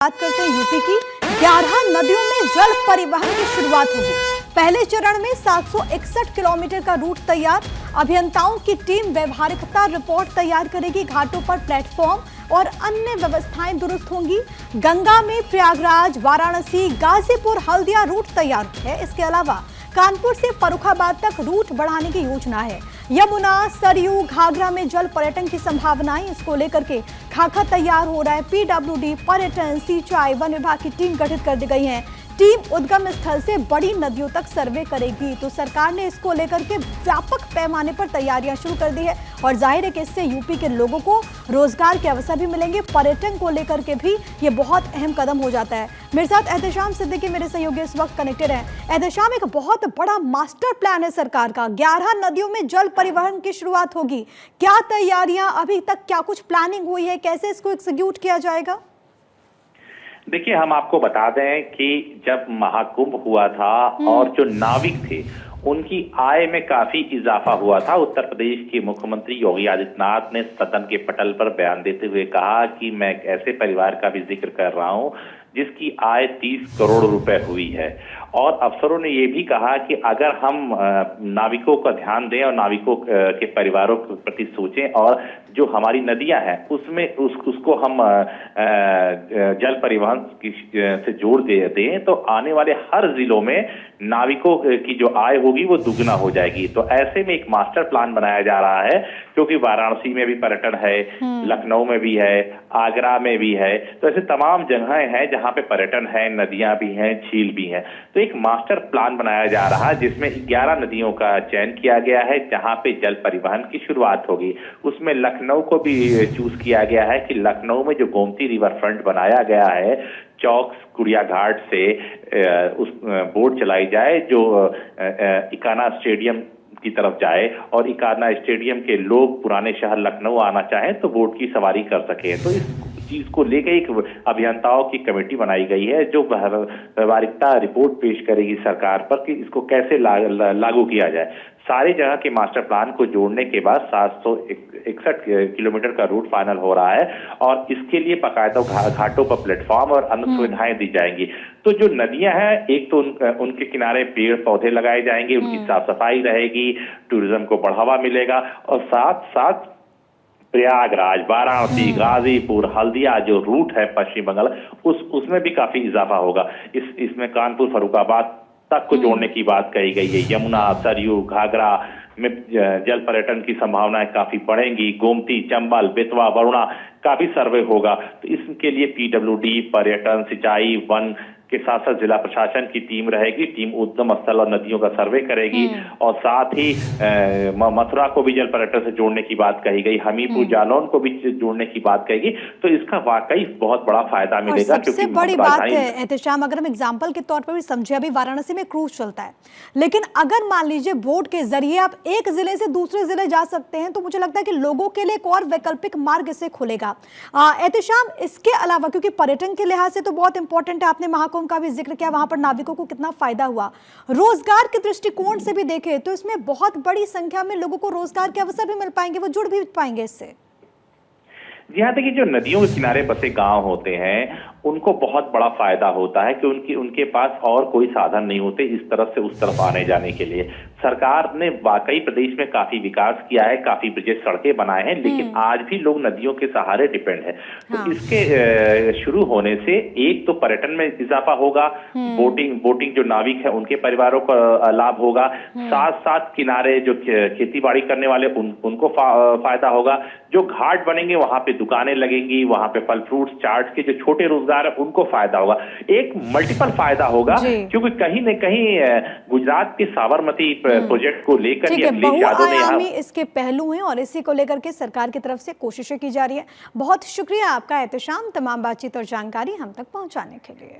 बात करते हैं यूपी की। 11 नदियों में जल परिवहन की शुरुआत होगी। पहले चरण में 761 किलोमीटर का रूट तैयार। अभियंताओं की टीम व्यवहारिकता रिपोर्ट तैयार करेगी। घाटों पर प्लेटफॉर्म और अन्य व्यवस्थाएं दुरुस्त होंगी। गंगा में प्रयागराज, वाराणसी, गाजीपुर, हल्दिया रूट तैयार है। इसके अलावा कानपुर से फर्रुखाबाद तक रूट बढ़ाने की योजना है। यमुना, सरयू, घाघरा में जल पर्यटन की संभावनाएं, इसको लेकर के खाका तैयार हो रहा है। पीडब्ल्यूडी, पर्यटन, सिंचाई, वन विभाग की टीम गठित कर दी गई है। टीम उद्गम स्थल से बड़ी नदियों तक सर्वे करेगी। तो सरकार ने इसको लेकर के व्यापक पैमाने पर तैयारियां शुरू कर दी है और जाहिर है कि इससे यूपी के लोगों को रोजगार के अवसर भी मिलेंगे। पर्यटन को लेकर के भी ये बहुत अहम कदम हो जाता है। मेरे साथ एहतेशाम सिद्दीकी मेरे सहयोगी इस वक्त कनेक्टेड है। एहतेशाम, एक बहुत बड़ा मास्टर प्लान है सरकार का। 11 नदियों में जल परिवहन की शुरुआत होगी। क्या तैयारियां अभी तक, क्या कुछ प्लानिंग हुई है, कैसे इसको एग्जीक्यूट किया जाएगा? देखिए, हम आपको बता दें कि जब महाकुंभ हुआ था और जो नाविक थे उनकी आय में काफी इजाफा हुआ था। उत्तर प्रदेश के मुख्यमंत्री योगी आदित्यनाथ ने सदन के पटल पर बयान देते हुए कहा कि मैं एक ऐसे परिवार का भी जिक्र कर रहा हूं जिसकी आय 30 करोड़ रुपए हुई है। और अफसरों ने ये भी कहा कि अगर हम नाविकों का ध्यान दें और नाविकों के परिवारों के प्रति सोचें और जो हमारी नदियां हैं उसमें उसको हम जल परिवहन से जोड़ दें तो आने वाले हर जिलों में नाविकों की जो आय होगी वो दुगना हो जाएगी। तो ऐसे में एक मास्टर प्लान बनाया जा रहा है, क्योंकि वाराणसी में भी पर्यटन है, लखनऊ में भी है, आगरा में भी है। तो ऐसे तमाम जगहें हैं जहां पे पर्यटन है, नदियां भी हैं, झील भी हैं। तो एक मास्टर प्लान बनाया जा रहा है जिसमें 11 नदियों का चयन किया गया है जहां पे जल परिवहन की शुरुआत होगी। उसमें लखनऊ को भी चूज किया गया है कि लखनऊ में जो गोमती रिवर फ्रंट बनाया गया है, चौक कुड़िया घाट से उस बोट चलाई जाए जो इकाना स्टेडियम की तरफ जाए और इकाना स्टेडियम के लोग पुराने शहर लखनऊ आना चाहें तो बोट की सवारी कर सके। तो इस चीज को लेकर एक अभियंताओं की कमेटी बनाई गई है जो व्यवहारिकता रिपोर्ट पेश करेगी सरकार पर कि इसको कैसे लागू किया जाए। सारी जगह के मास्टर प्लान को जोड़ने के बाद 761 किलोमीटर का रूट फाइनल हो रहा है और इसके लिए बाकायदा घाटों पर प्लेटफॉर्म और अन्य सुविधाएं दी जाएंगी। तो जो नदियां हैं, एक तो उनके किनारे पेड़ पौधे लगाए जाएंगे, उनकी साफ सफाई रहेगी, टूरिज्म को बढ़ावा मिलेगा और साथ साथ प्रयागराज, वाराणसी, गाजीपुर, हल्दिया जो रूट है पश्चिम बंगाल उसमें भी काफी इजाफा होगा। इसमें कानपुर, फर्रुखाबाद तक को जोड़ने की बात कही गई है। यमुना, सरयू, घाघरा में जल पर्यटन की संभावनाएं काफी बढ़ेंगी। गोमती, चंबल, बेतवा, वरुणा का भी सर्वे होगा। तो इसके लिए पीडब्ल्यूडी, पर्यटन, सिंचाई, वन के साथ साथ जिला प्रशासन की टीम रहेगी। टीम उद्गम स्थल और नदियों का सर्वे करेगी और साथ ही मथुरा को भी जल पर्यटन से जोड़ने की बात कही गई, हमीरपुर, जालौन को भी जोड़ने की बात कही। तो इसका वाकई बहुत बड़ा फायदा मिलेगा। सबसे बड़ी बात है एहतेशाम, अगर हम एग्जाम्पल के तौर पर भी समझे, अभी वाराणसी में क्रूज चलता है, लेकिन अगर मान लीजिए बोट के जरिए आप एक जिले से दूसरे जिले जा सकते हैं तो मुझे लगता है कि लोगों के लिए एक और वैकल्पिक मार्ग इससे खुलेगा। एहतेशाम, इसके अलावा क्योंकि पर्यटन के लिहाज से तो बहुत इंपॉर्टेंट है, आपने महाकुंभ का भी जिक्र किया, वहां पर नाविकों को कितना फायदा हुआ, रोजगार के दृष्टिकोण से भी देखें तो इसमें बहुत बड़ी संख्या में लोगों को रोजगार के अवसर भी मिल पाएंगे, वो जुड़ भी पाएंगे इससे। जी हाँ, देखिए, जो नदियों के किनारे बसे गांव होते हैं उनको बहुत बड़ा फायदा होता है कि उनके पास और कोई साधन नहीं होते इस तरफ से उस तरफ आने जाने के लिए। सरकार ने वाकई प्रदेश में काफी विकास किया है, काफी ब्रिजेस, सड़कें बनाए हैं, लेकिन आज भी लोग नदियों के सहारे डिपेंड है। तो इसके शुरू होने से एक तो पर्यटन में इजाफा होगा, बोटिंग जो नाविक है उनके परिवारों को लाभ होगा, साथ साथ किनारे जो खेती बाड़ी करने वाले उनको फायदा होगा। जो घाट बनेंगे वहां पे दुकानें लगेंगी, वहां पे फल फ्रूट्स, चाट के जो छोटे रोजगार है उनको फायदा होगा। एक मल्टीपल फायदा होगा, क्योंकि कहीं न कहीं गुजरात के साबरमती प्रोजेक्ट को लेकर बहुआयामी इसके पहलू हैं और इसी को लेकर के सरकार की तरफ से कोशिशें की जा रही है। बहुत शुक्रिया आपका एहतेशाम, तमाम बातचीत और जानकारी हम तक पहुंचाने के लिए।